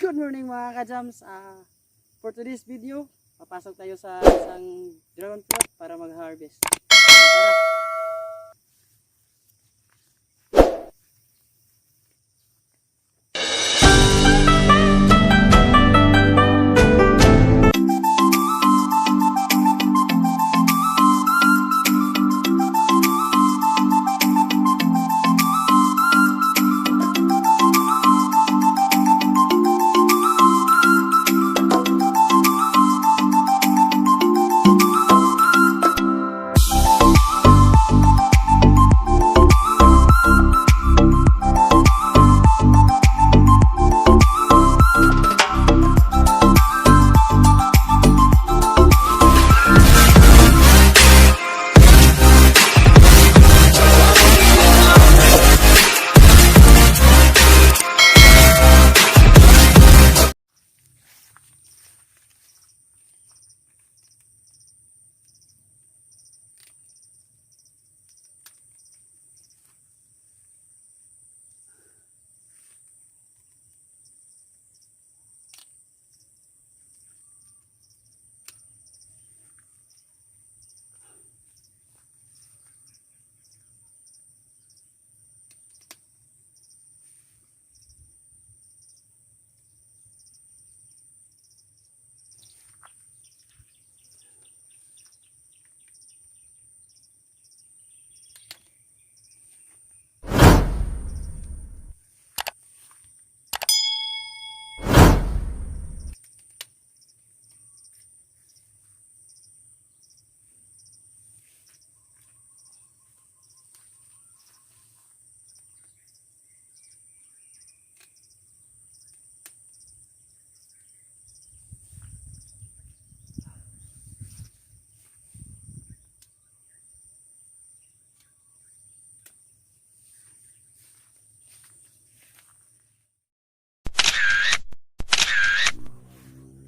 Good morning mga ka-jams. For today's video, papasok tayo sa isang dragon fruit para mag-harvest. Tara!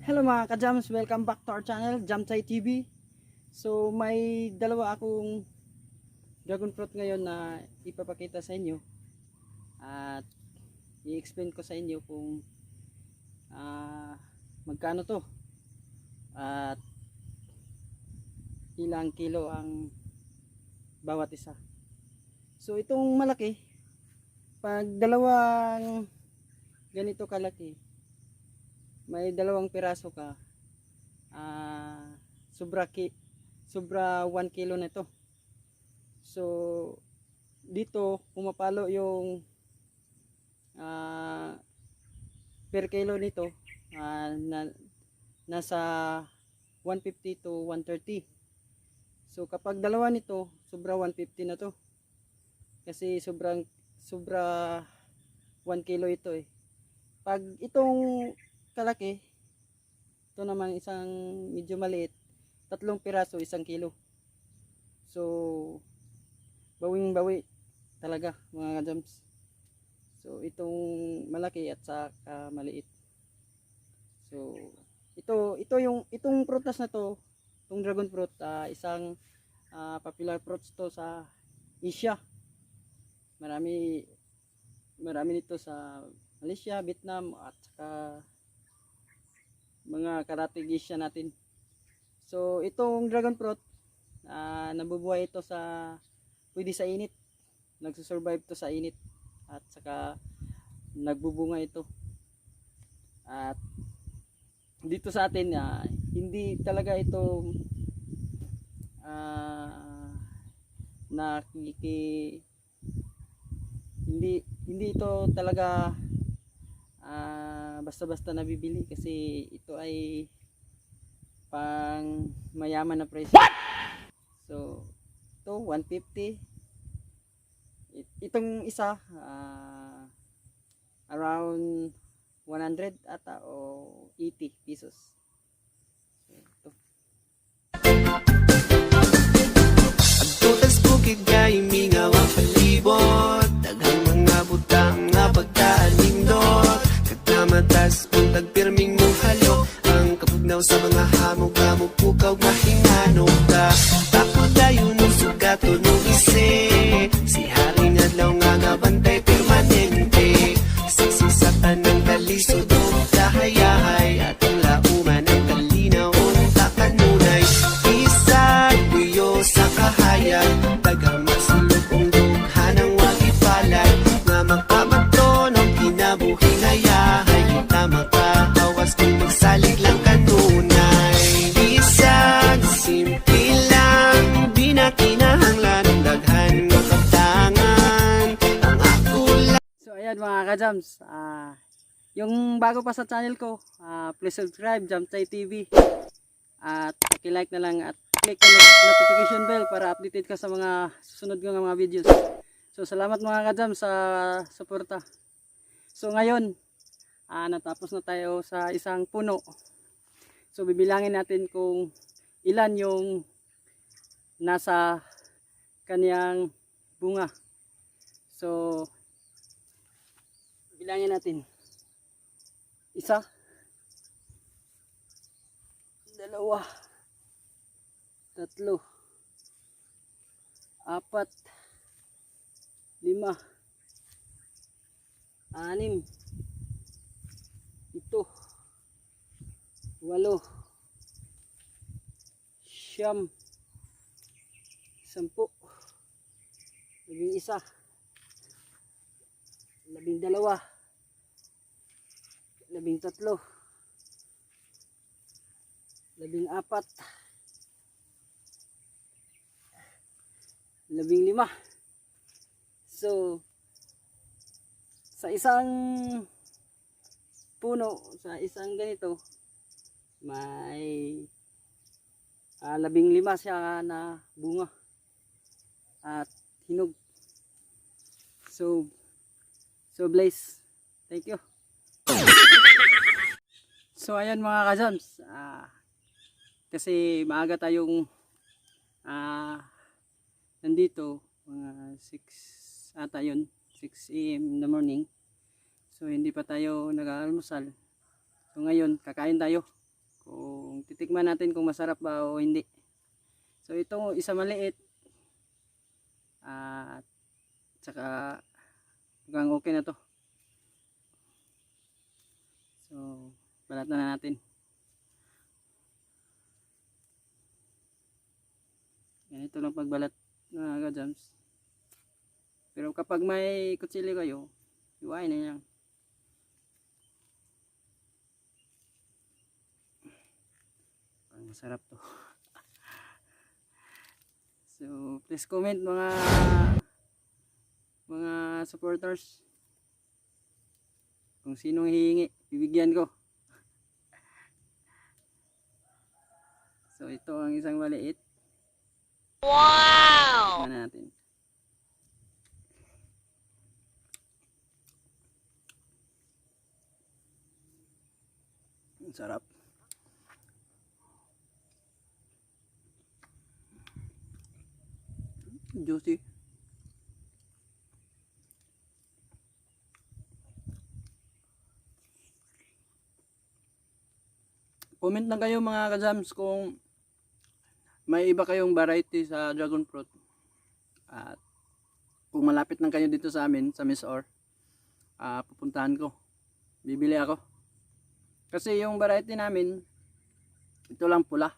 Hello mga ka-jams, welcome back to our channel, Jamchay TV. So may dalawa akong dragon fruit ngayon na ipapakita sa inyo. At i-explain ko sa inyo kung magkano to. At ilang kilo ang bawat isa. So itong malaki, pag dalawang ganito kalaki, may dalawang piraso ka, sobra 1 kilo na ito. So dito pumapalo yung per kilo nito, nasa 150 to 130. So kapag dalawa nito, sobra 150 na to, kasi sobra 1 kilo ito eh. Pag itong kalaki, ito naman isang medyo maliit, 3 piraso 1 kilo. So bawing bawi talaga mga ka-jams. So itong malaki at saka maliit. So itong prutas na to, itong dragon fruit, isang popular fruits to sa Asia. Marami nito sa Malaysia, Vietnam at saka mga karatig Asia natin. So itong dragon fruit, nabubuhay ito pwede sa init, nagsusurvive to sa init, at saka nagbubunga ito. At dito sa atin, hindi talaga ito hindi ito talaga basta-basta nabibili, kasi ito ay pang mayaman na presyo. So ito 150, itong isa around 100 ata o 80 pesos. So, ito. Agtutas bukid kay mingaw ang palibot, daghang mga butang nga pagkaanindot, matas kung tagpirming mong halo, ang kapugnaw sa mga hamog-hamog pukaw mahinganong ka. Tako tayo nung sugato nung ise, si Haring Adlaw nga nga bantay permanente, sagsisatan ng dalisod o ka-jams, yung bago pa sa channel ko, please subscribe, Jamchay TV. At like na lang at click ang notification bell para updated ka sa mga susunod kong mga videos. So salamat mga ka-jams sa suporta. So ngayon, natapos na tayo sa isang puno. So bibilangin natin kung ilan yung nasa kaniyang bunga. So bilangin natin. 1, 2, 3, 4, 5, 6, 7, 8, 8, 9, 10, 11, 12, 13, 14, 15. So sa isang puno, sa isang ganito, may 15 siya na bunga at hinog. So bless. Thank you. So ayan mga ka-jams, kasi maaga tayong nandito, mga 6 ata yun, 6 AM in the morning. So hindi pa tayo nag-aalmusal. So ngayon kakain tayo, kung titikman natin kung masarap ba o hindi. So ito isa maliit, at saka mukhang okay na to. So balat na natin. Ganito lang pagbalat mga ka-jams. Pero kapag may kutsilyo kayo, iwain na yan. Ang masarap to. So please comment mga supporters, kung sinong hihingi, bibigyan ko. So ito ang isang maliit. Wow! Tingnan natin. Ang sarap. Juicy. Comment lang kayo mga ka-jams kung may iba kayong variety sa dragon fruit. At kung malapit lang kayo dito sa amin, sa Miss Or, pupuntahan ko. Bibili ako. Kasi yung variety namin, ito lang pula.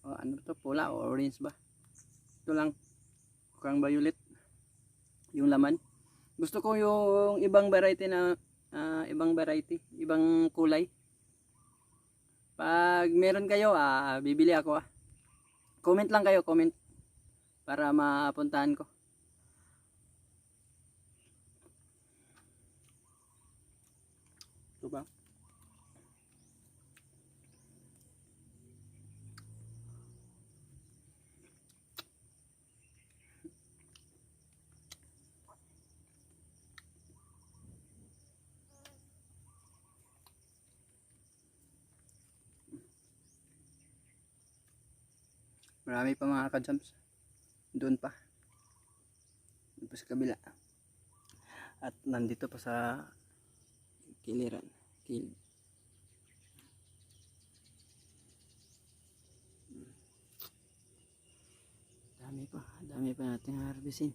O ano to, pula o orange ba? Ito lang. Mukhang violet. Yung laman. Gusto ko yung ibang variety na, ibang kulay. Pag meron kayo, bibili ako. Comment lang kayo, comment, para mapuntahan ko. Ito ba? Marami pa mga ka-jams. Doon pa. Doon pa sa kabila. At nandito pa sa kiliran. Dami pa natin harvestin.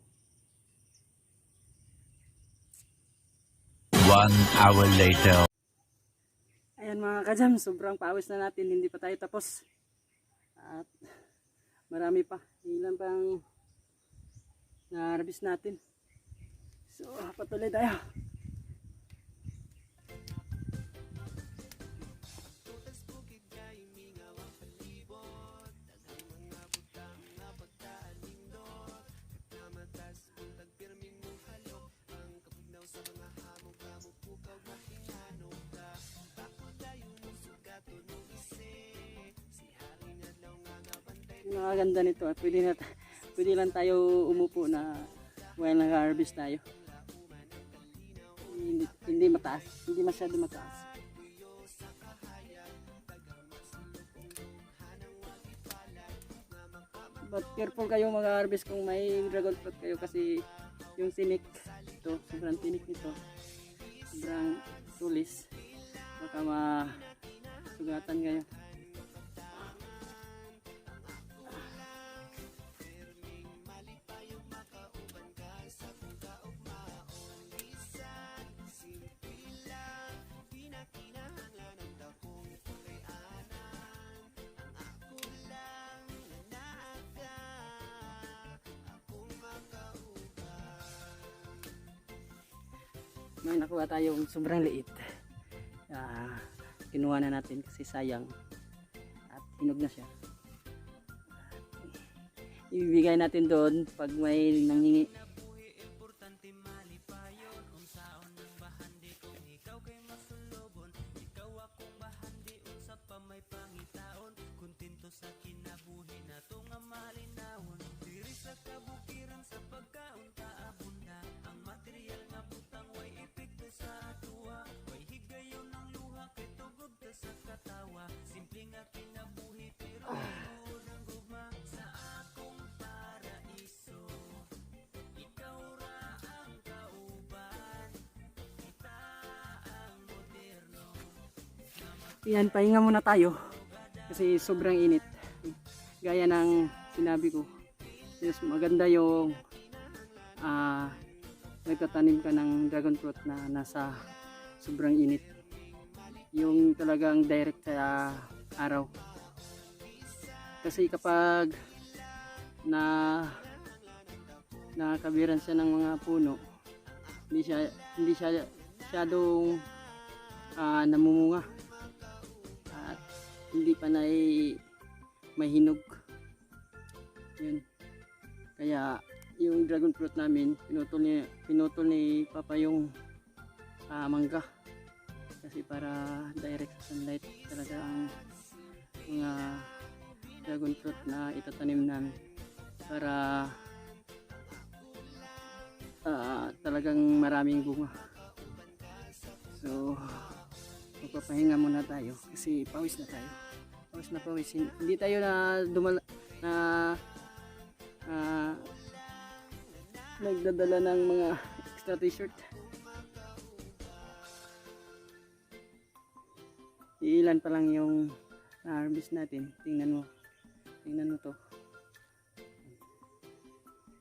1 hour later. Ayan mga ka-jams, sobrang pawis na natin, hindi pa tayo tapos. At marami pa, ilan pang na-harvest natin. So patuloy tayo. Tagpirming mong halok, ang kabugnaw sa mga Nakaganda nito at pwede lang tayo umupo na while nag-harvest tayo. Hindi mataas, hindi masyado mataas. But careful kayo mag-harvest kung may dragon fruit kayo kasi yung tinik ito, sobrang tinik nito. Sobrang tulis. Baka masugatan kayo. May nakuha tayong sobrang liit. Kinuha na natin kasi sayang at hinog na siya. Ibibigay natin doon pag may nangingi. Yan, pahinga muna tayo kasi sobrang init. Gaya ng sinabi ko, yes, maganda yung nagtatanim ka ng dragon fruit na nasa sobrang init. Yung talagang direct sa araw. Kasi kapag nakabiran siya ng mga puno, hindi siya masyadong namumunga. Hindi pa may hinog. Yun. Kaya yung dragon fruit namin pinutol ni Papa yung mangga kasi para direct sa sunlight talaga ang mga dragon fruit na itatanim namin para talagang maraming bunga. So magpapahinga muna tayo kasi pawis na tayo. Pawis. Hindi tayo nagdadala ng mga extra t-shirt. Ilan pa lang yung na-harvest natin. Tingnan mo to.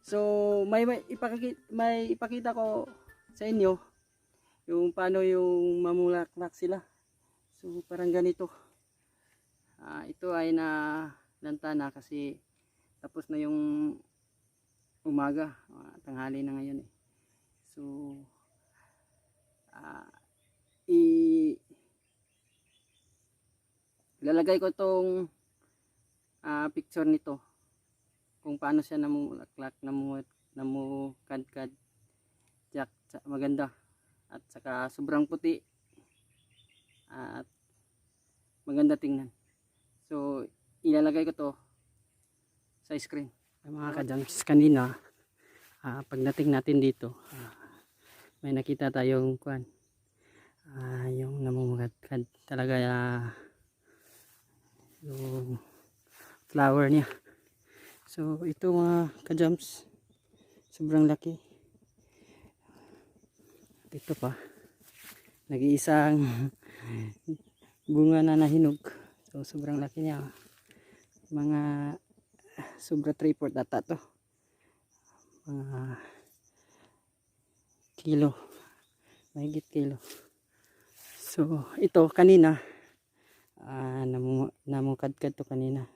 So may ipakita ko sa inyo yung paano yung mamulaklak sila. So parang ganito. Ito ay nalanta na kasi tapos na yung umaga, tanghali na ngayon eh. So ilalagay ko tong picture nito kung paano siya namulaklak, namukadkad, maganda at saka sobrang puti at maganda tingnan. So ilalagay ko to sa screen. Mga ka-jams, kanina pagdating natin dito may nakita tayong yung namumukadkad talaga yung flower niya. So ito mga ka-jams, sobrang laki. At ito pa, nag-iisang bunga na nahinog. So sobrang laki niya. Mga sobra 3/4 ata to. Mga kilo. Mahigit kilo. So ito kanina namukadkad to kanina.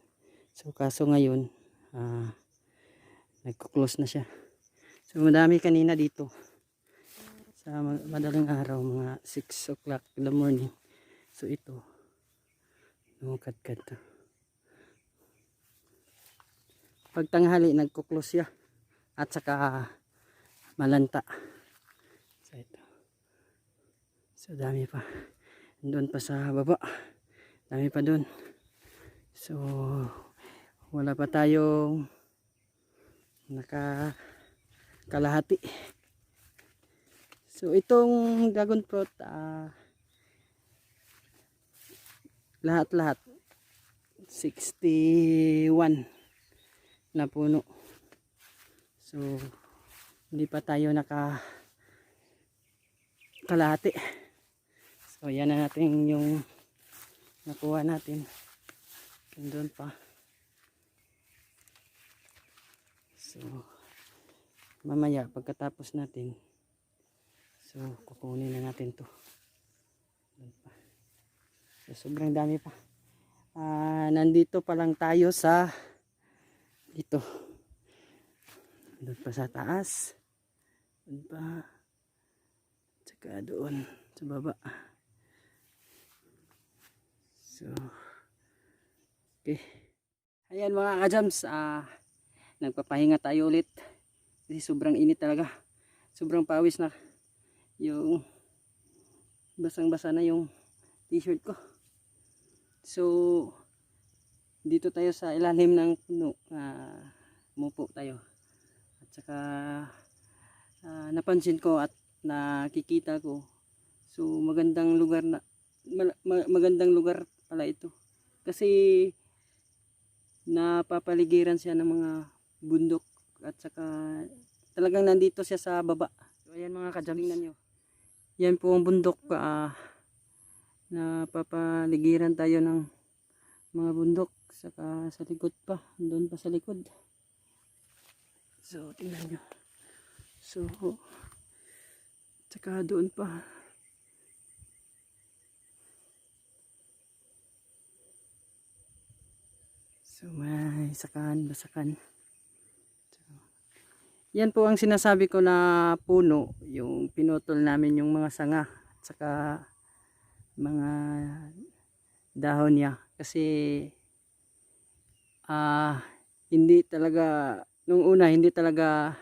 So kaso ngayon nagko-close na siya. So madami kanina dito. Sa madaling araw, mga 6 o'clock in the morning. So ito namukadkad to. Pag tanghali nagko-close siya at saka malanta. So ito. So dami pa. Doon pa sa baba. Dami pa doon. So wala pa tayong kalahati. So itong dragon fruit, lahat-lahat 61 na puno. So hindi pa tayo kalahati. So yan na natin yung nakuha natin. Doon pa. So mamaya pagkatapos natin, so kukunin na natin to. Doon pa. So, sobrang dami pa. Nandito pa lang tayo sa dito. Doon pa sa taas. Doon pa. Tsaka doon sa baba. So okay. Ayan mga ka-jams, nagpapahinga tayo ulit. Kasi sobrang init talaga. Sobrang pawis na. Yung basang-basa na yung t-shirt ko. So dito tayo sa ilalim ng puno. Mupo tayo. At saka napansin ko at nakikita ko. So magandang lugar magandang lugar pala ito. Kasi napapaligiran siya ng mga bundok at saka talagang nandito siya sa baba. So ayan mga ka-jams, tingnan nyo. Yan po ang bundok. Napapaligiran tayo ng mga bundok. Saka sa likod pa. Doon pa sa likod. So tingnan nyo. So saka doon pa. So may basakan. So, yan po ang sinasabi ko na puno, yung pinutol namin yung mga sanga at saka mga dahon niya. Kasi hindi talaga, nung una hindi talaga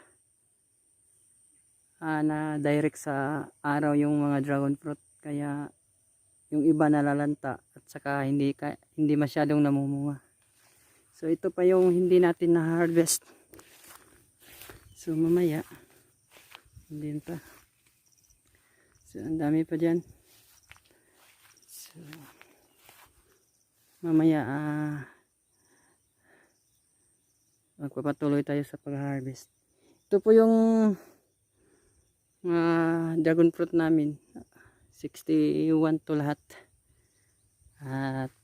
na direct sa araw yung mga dragon fruit. Kaya yung iba nalalanta at saka hindi masyadong namumunga. So ito pa yung hindi natin na-harvest. So mamaya hindi pa. So ang dami pa dyan. So mamaya magpapatuloy tayo sa pag-harvest. Ito po yung dragon fruit namin. 61 to lahat. At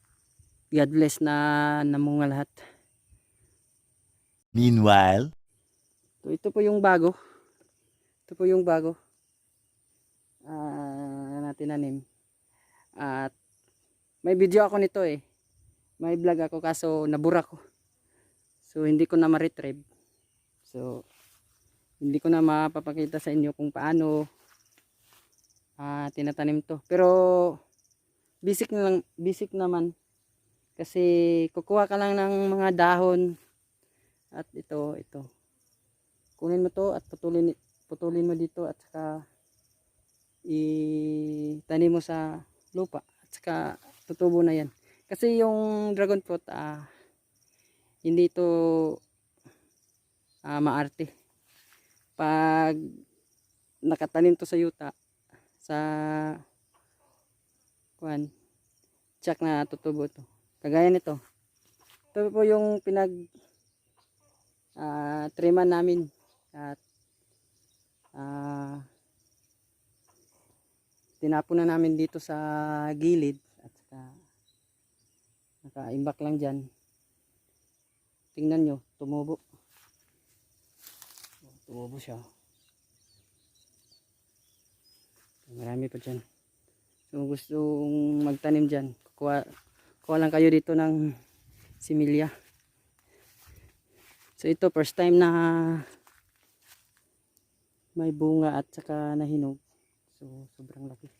God bless na namunga lahat. Meanwhile, So, ito po yung bago. Ito po yung bago. Natin nanim. At may video ako nito eh. May vlog ako kaso nabura ko. So hindi ko na ma-retrieve. So hindi ko na mapapakita sa inyo kung paano tinatanim to. Pero basic naman. Kasi kukuha ka lang ng mga dahon at ito. Kunin mo to at putulin mo dito at saka itanim mo sa lupa at saka tutubo na yan. Kasi yung dragon fruit hindi ito maarte. Pag nakatanim to sa yuta sa tsak na tutubo to. Kagaya nito. Ito po yung triman namin at tinapon na namin dito sa gilid at saka nakaimbak lang dyan. Tingnan nyo, tumubo siya. Marami pa dyan. So gustong magtanim dyan, kuha lang kayo dito ng similya. So ito first time na may bunga at saka nahinog. So sobrang laki.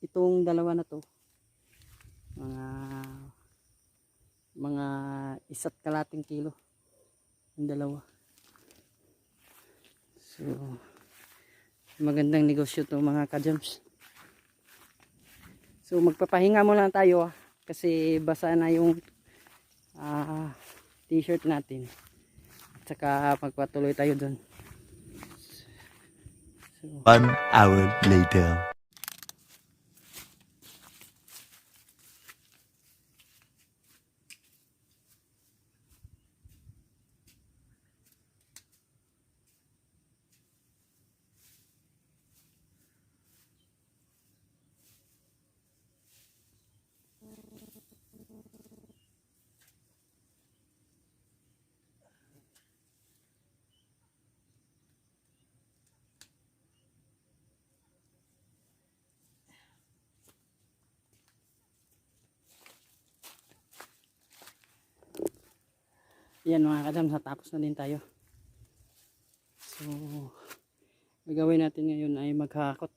Itong dalawa na to mga 1.5 kilo yung dalawa. So magandang negosyo to mga ka-jams. So magpapahinga muna tayo kasi basa na yung t-shirt natin. At saka magpatuloy tayo dun. So, 1 hour later. yan mga kadam, natapos na din tayo. So, gagawin natin ngayon ay maghakot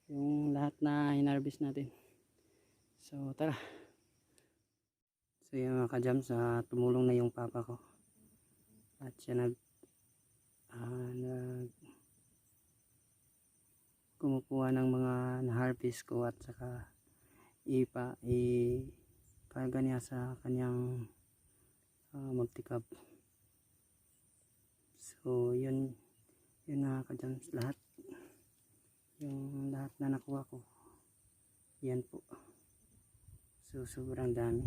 yung lahat na hinarvest natin. So, tara. So, yan mga kadam, sa tumulong na yung papa ko. At siya kumukuha ng mga na-harvest ko at saka ikarga niya sa kanyang multi-cab. So yun na kadyan, lahat yung lahat na nakuha ko yan po. So sobrang dami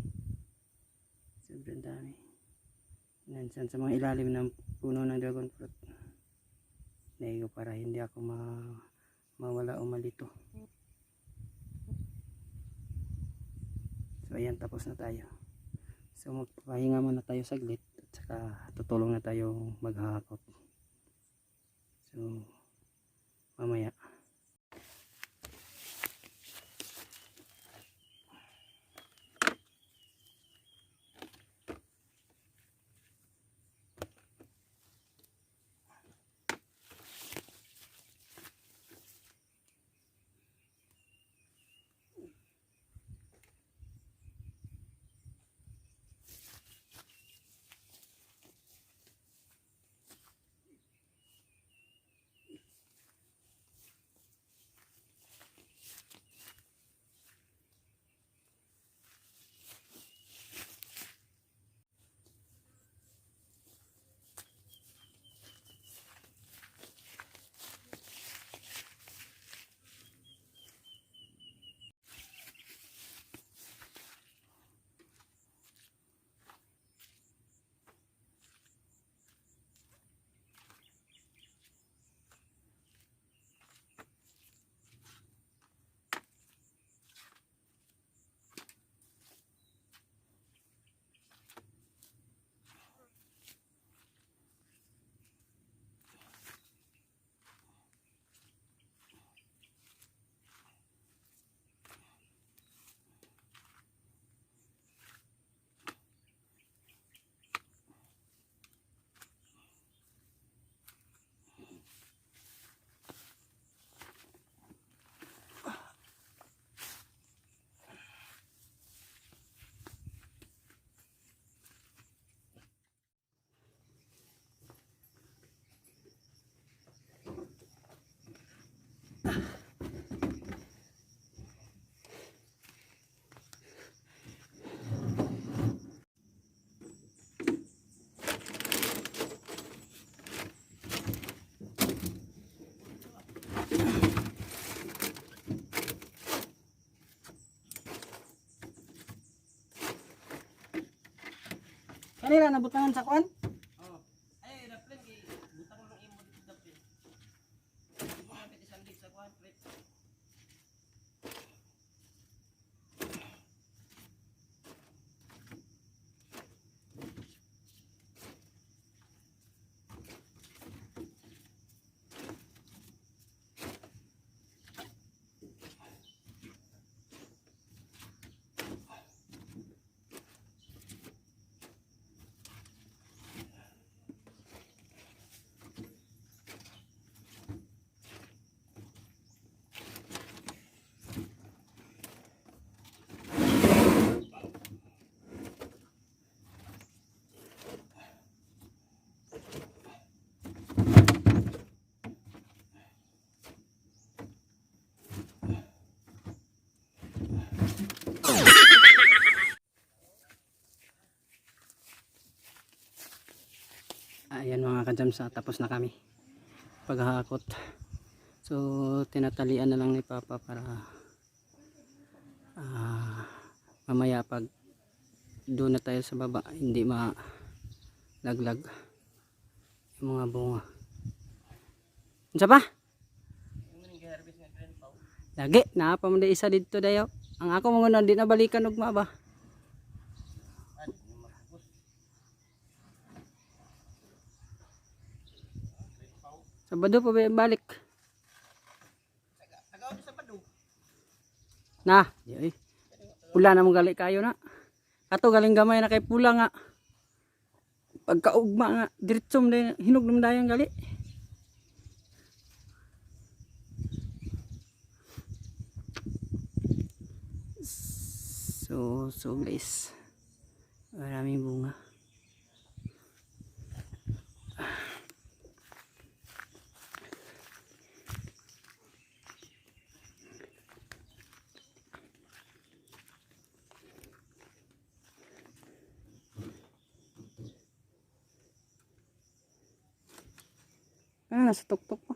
nandiyan sa mga ilalim ng puno ng dragon fruit naigo para hindi ako mawala o malito. So ayan, tapos na tayo. So magpapahinga muna tayo saglit at saka tutulong na tayo maghahakot. So mamaya. Kanila nabutangan sa kuan? Oo. Ay, dapat butang lang imo dito dapat. Imo na piti sandig sa kuan, plate. ka-Jamsa, tapos na kami paghahakot. So tinatalian na lang ni Papa para mamaya pag doon na tayo sa baba hindi malaglag yung mga bunga. Unsa pa? Lagi naa pa man di isa dito dayo. Ang ako mga di na balikan ugma ba. Sabado pa ba balik? Na, di pula na mong gali kayo na. Kato galing gamay na kay pula nga. Pagkaugma nga diretsom din hinog naman dayang gali. So guys, maraming bunga. Nasa tuktok pa.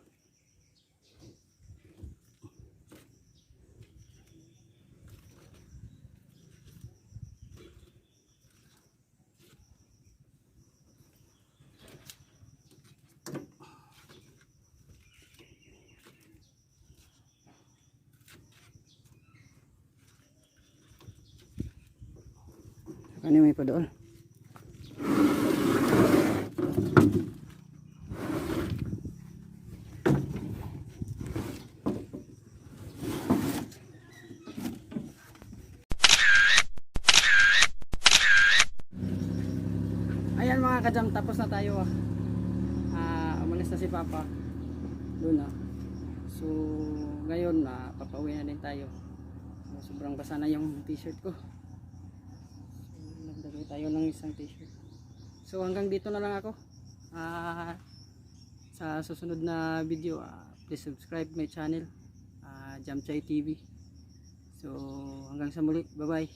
Ano may pa doon? Ayan mga ka-jam, tapos na tayo umalis na si Papa doon na. So ngayon papauwi na din tayo. Sobrang basa na yung t-shirt ko. So nagdagay tayo ng isang t-shirt. So hanggang dito na lang ako. Sa susunod na video, please subscribe my channel, Jamchay TV. So hanggang sa muli, bye bye.